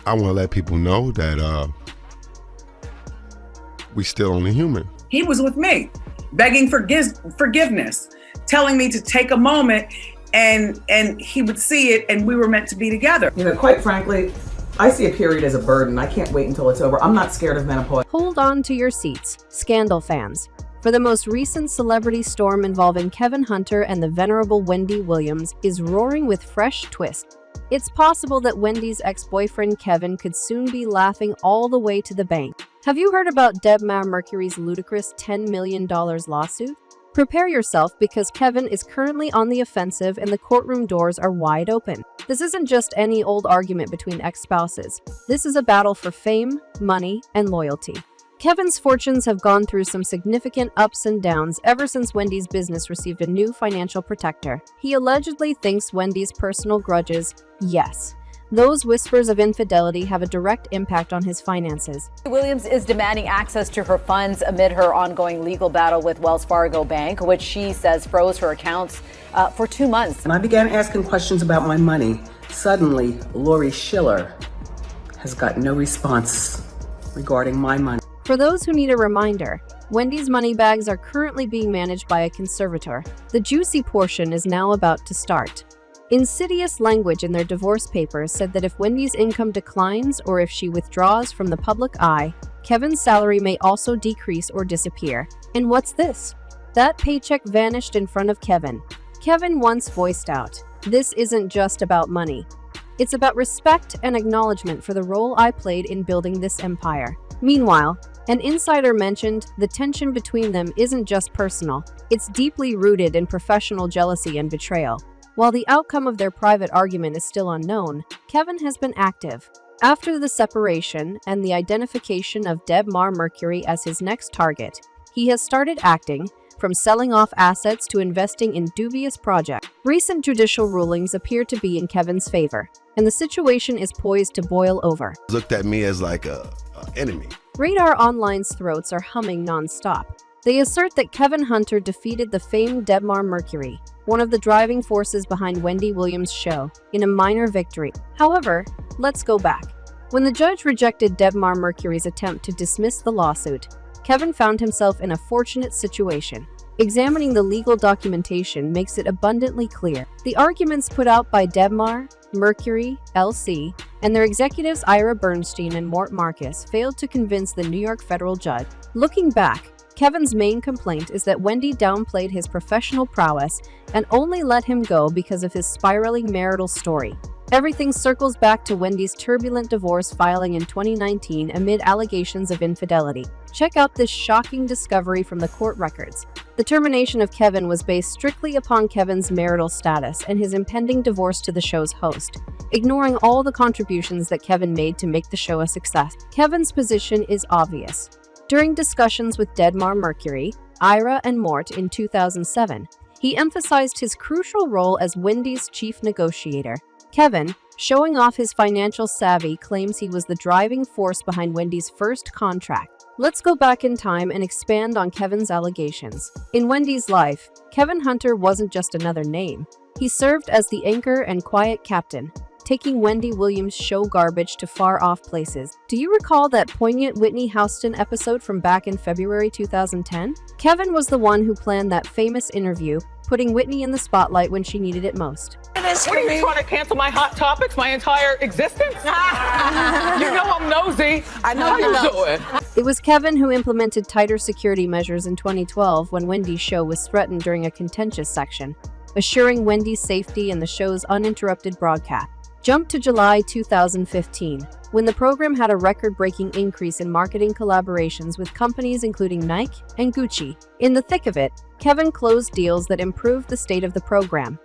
I want to let people know that we still only human. He was with me, begging forgiveness, telling me to take a moment, and he would see it, and we were meant to be together. You know, quite frankly, I see a period as a burden. I can't wait until it's over. I'm not scared of menopause. Hold on to your seats, scandal fans. For the most recent celebrity storm involving Kevin Hunter and the venerable Wendy Williams is roaring with fresh twists. It's possible that Wendy's ex-boyfriend Kevin could soon be laughing all the way to the bank. Have you heard about Debmar Mercury's ludicrous $10 million lawsuit? Prepare yourself, because Kevin is currently on the offensive and the courtroom doors are wide open. This isn't just any old argument between ex-spouses. This is a battle for fame, money, and loyalty. Kevin's fortunes have gone through some significant ups and downs ever since Wendy's business received a new financial protector. He allegedly thinks Wendy's personal grudges, yes, those whispers of infidelity, have a direct impact on his finances. Williams is demanding access to her funds amid her ongoing legal battle with Wells Fargo Bank, which she says froze her accounts for 2 months. When I began asking questions about my money, suddenly Lori Schiller has got no response regarding my money. For those who need a reminder, Wendy's money bags are currently being managed by a conservator. The juicy portion is now about to start. Insidious language in their divorce papers said that if Wendy's income declines or if she withdraws from the public eye, Kevin's salary may also decrease or disappear. And what's this? That paycheck vanished in front of Kevin. Kevin once voiced out, "This isn't just about money. It's about respect and acknowledgement for the role I played in building this empire." Meanwhile, an insider mentioned the tension between them isn't just personal, it's deeply rooted in professional jealousy and betrayal. While the outcome of their private argument is still unknown, Kevin has been active. After the separation and the identification of Debmar Mercury as his next target, he has started acting, from selling off assets to investing in dubious projects. Recent judicial rulings appear to be in Kevin's favor, and the situation is poised to boil over. Looked at me as like a enemy. Radar Online's throats are humming non-stop. They assert that Kevin Hunter defeated the famed Debmar Mercury, one of the driving forces behind Wendy Williams' show, in a minor victory. However, let's go back. When the judge rejected Debmar Mercury's attempt to dismiss the lawsuit, Kevin found himself in a fortunate situation. Examining the legal documentation makes it abundantly clear. The arguments put out by Debmar, Mercury, LC, and their executives Ira Bernstein and Mort Marcus failed to convince the New York federal judge. Looking back, Kevin's main complaint is that Wendy downplayed his professional prowess and only let him go because of his spiraling marital story. Everything circles back to Wendy's turbulent divorce filing in 2019 amid allegations of infidelity. Check out this shocking discovery from the court records. The termination of Kevin was based strictly upon Kevin's marital status and his impending divorce to the show's host, ignoring all the contributions that Kevin made to make the show a success. Kevin's position is obvious. During discussions with Debmar Mercury, Ira, and Mort in 2007, he emphasized his crucial role as Wendy's chief negotiator. Kevin, showing off his financial savvy, claims he was the driving force behind Wendy's first contract. Let's go back in time and expand on Kevin's allegations. In Wendy's life, Kevin Hunter wasn't just another name. He served as the anchor and quiet captain, taking Wendy Williams' show garbage to far-off places. Do you recall that poignant Whitney Houston episode from back in February 2010? Kevin was the one who planned that famous interview, putting Whitney in the spotlight when she needed it most. What are you trying to cancel my Hot Topics, my entire existence? You know I'm nosy. I know you doing. It was Kevin who implemented tighter security measures in 2012 when Wendy's show was threatened during a contentious section, assuring Wendy's safety and the show's uninterrupted broadcast. Jump to July 2015, when the program had a record-breaking increase in marketing collaborations with companies including Nike and Gucci. In the thick of it, Kevin closed deals that improved the state of the program.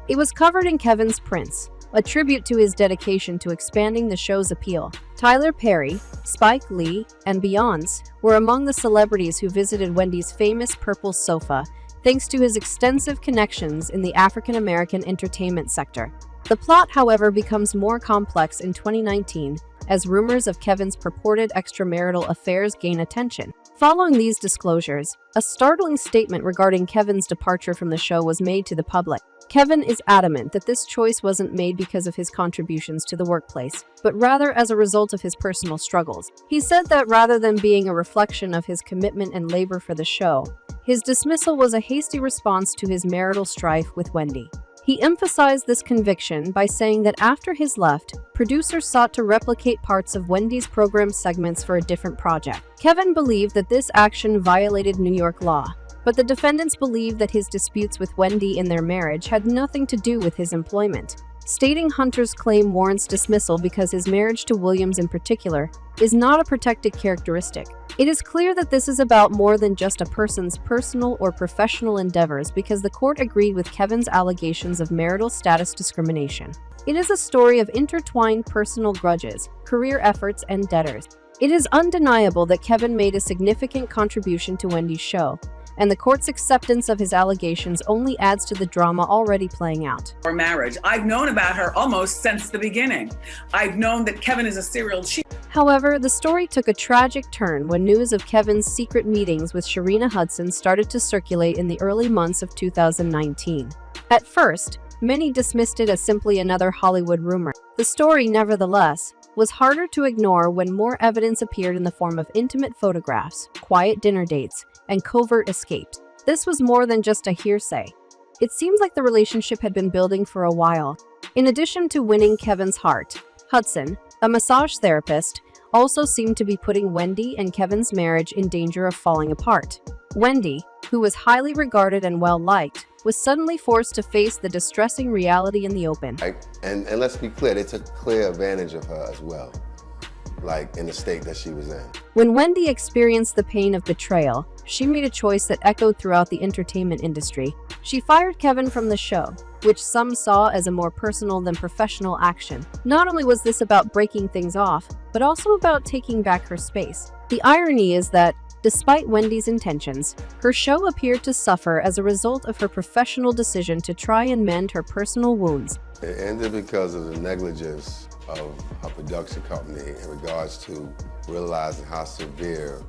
It was covered in Kevin's Prince, a tribute to his dedication to expanding the show's appeal. Tyler Perry, Spike Lee, and Beyoncé were among the celebrities who visited Wendy's famous purple sofa, thanks to his extensive connections in the African-American entertainment sector. The plot, however, becomes more complex in 2019 as rumors of Kevin's purported extramarital affairs gain attention. Following these disclosures, a startling statement regarding Kevin's departure from the show was made to the public. Kevin is adamant that this choice wasn't made because of his contributions to the workplace, but rather as a result of his personal struggles. He said that rather than being a reflection of his commitment and labor for the show, his dismissal was a hasty response to his marital strife with Wendy. He emphasized this conviction by saying that after his left, producers sought to replicate parts of Wendy's program segments for a different project. Kevin believed that this action violated New York law, but the defendants believed that his disputes with Wendy in their marriage had nothing to do with his employment, stating Hunter's claim warrants dismissal because his marriage to Williams in particular is not a protected characteristic. It is clear that this is about more than just a person's personal or professional endeavors because the court agreed with Kevin's allegations of marital status discrimination. It is a story of intertwined personal grudges, career efforts, and debtors. It is undeniable that Kevin made a significant contribution to Wendy's show, and the court's acceptance of his allegations only adds to the drama already playing out. Our marriage. I've known about her almost since the beginning. I've known that Kevin is a serial cheater. However, the story took a tragic turn when news of Kevin's secret meetings with Sharina Hudson started to circulate in the early months of 2019. At first, many dismissed it as simply another Hollywood rumor. The story, nevertheless, was harder to ignore when more evidence appeared in the form of intimate photographs, quiet dinner dates, and covert escapes. This was more than just a hearsay. It seems like the relationship had been building for a while. In addition to winning Kevin's heart, Hudson, a massage therapist, also seemed to be putting Wendy and Kevin's marriage in danger of falling apart. Wendy, who was highly regarded and well-liked, was suddenly forced to face the distressing reality in the open. And let's be clear, they took clear advantage of her as well, like in the state that she was in. When Wendy experienced the pain of betrayal, she made a choice that echoed throughout the entertainment industry. She fired Kevin from the show, which some saw as a more personal than professional action. Not only was this about breaking things off, but also about taking back her space. The irony is that, despite Wendy's intentions, her show appeared to suffer as a result of her professional decision to try and mend her personal wounds. It ended because of the negligence of a production company in regards to realizing how severe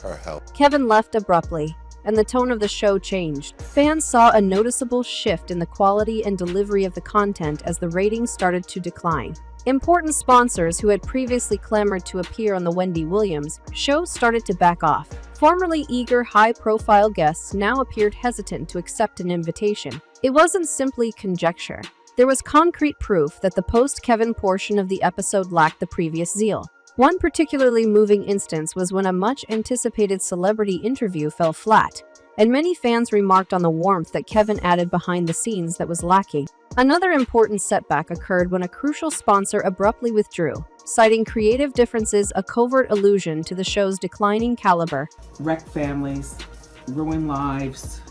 her health. Kevin left abruptly, and the tone of the show changed. Fans saw a noticeable shift in the quality and delivery of the content as the ratings started to decline. Important sponsors who had previously clamored to appear on the Wendy Williams show started to back off. Formerly eager, high-profile guests now appeared hesitant to accept an invitation. It wasn't simply conjecture. There was concrete proof that the post-Kevin portion of the episode lacked the previous zeal. One particularly moving instance was when a much-anticipated celebrity interview fell flat, and many fans remarked on the warmth that Kevin added behind the scenes that was lacking. Another important setback occurred when a crucial sponsor abruptly withdrew, citing creative differences, a covert allusion to the show's declining caliber. Wreck families, ruin lives,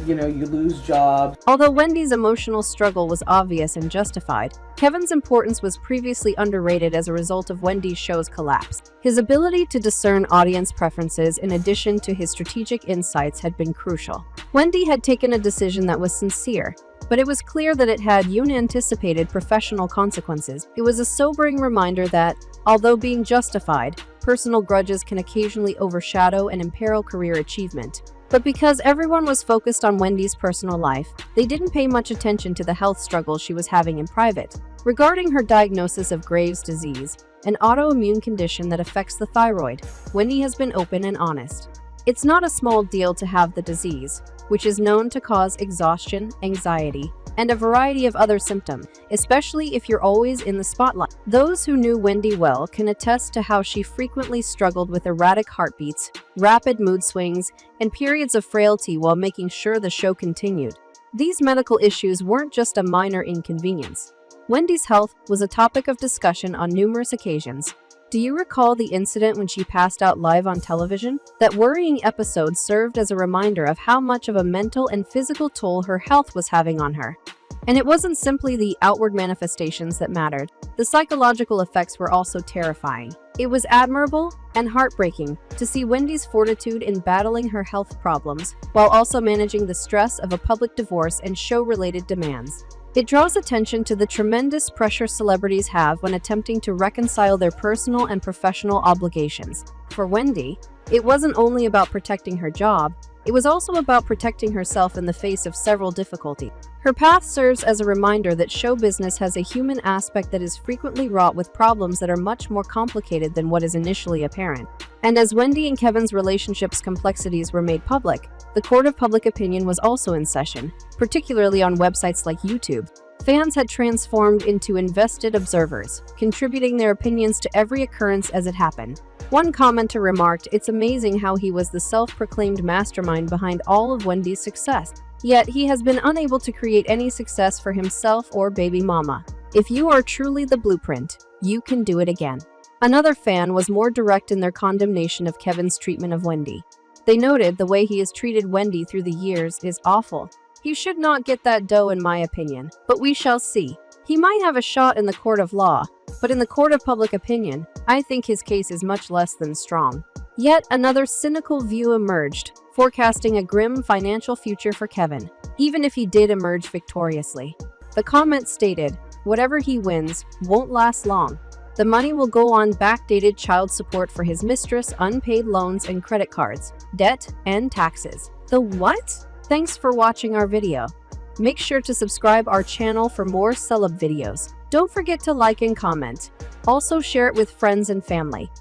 you lose jobs. Although Wendy's emotional struggle was obvious and justified, Kevin's importance was previously underrated as a result of Wendy's show's collapse. His ability to discern audience preferences in addition to his strategic insights had been crucial. Wendy had taken a decision that was sincere, but it was clear that it had unanticipated professional consequences. It was a sobering reminder that, although being justified, personal grudges can occasionally overshadow and imperil career achievement. But because everyone was focused on Wendy's personal life, they didn't pay much attention to the health struggles she was having in private. Regarding her diagnosis of Graves' disease, an autoimmune condition that affects the thyroid, Wendy has been open and honest. It's not a small deal to have the disease, which is known to cause exhaustion, anxiety, and a variety of other symptoms, especially if you're always in the spotlight. Those who knew Wendy well can attest to how she frequently struggled with erratic heartbeats, rapid mood swings, and periods of frailty while making sure the show continued. These medical issues weren't just a minor inconvenience. Wendy's health was a topic of discussion on numerous occasions. Do you recall the incident when she passed out live on television? That worrying episode served as a reminder of how much of a mental and physical toll her health was having on her. And it wasn't simply the outward manifestations that mattered. The psychological effects were also terrifying. It was admirable and heartbreaking to see Wendy's fortitude in battling her health problems, while also managing the stress of a public divorce and show-related demands. It draws attention to the tremendous pressure celebrities have when attempting to reconcile their personal and professional obligations. For Wendy, it wasn't only about protecting her job, it was also about protecting herself in the face of several difficulties. Her path serves as a reminder that show business has a human aspect that is frequently wrought with problems that are much more complicated than what is initially apparent. And as Wendy and Kevin's relationship's complexities were made public, the court of public opinion was also in session, particularly on websites like YouTube. Fans had transformed into invested observers, contributing their opinions to every occurrence as it happened. One commenter remarked, "It's amazing how he was the self-proclaimed mastermind behind all of Wendy's success. Yet he has been unable to create any success for himself or baby mama. If you are truly the blueprint, you can do it again." Another fan was more direct in their condemnation of Kevin's treatment of Wendy. They noted the way he has treated Wendy through the years is awful. "He should not get that dough in my opinion, but we shall see. He might have a shot in the court of law, but in the court of public opinion, I think his case is much less than strong." Yet another cynical view emerged, forecasting a grim financial future for Kevin, even if he did emerge victoriously. The comment stated, "Whatever he wins won't last long. The money will go on backdated child support for his mistress, unpaid loans and credit cards, debt, and taxes." The what? Thanks for watching our video. Make sure to subscribe our channel for more celeb videos. Don't forget to like and comment. Also share it with friends and family.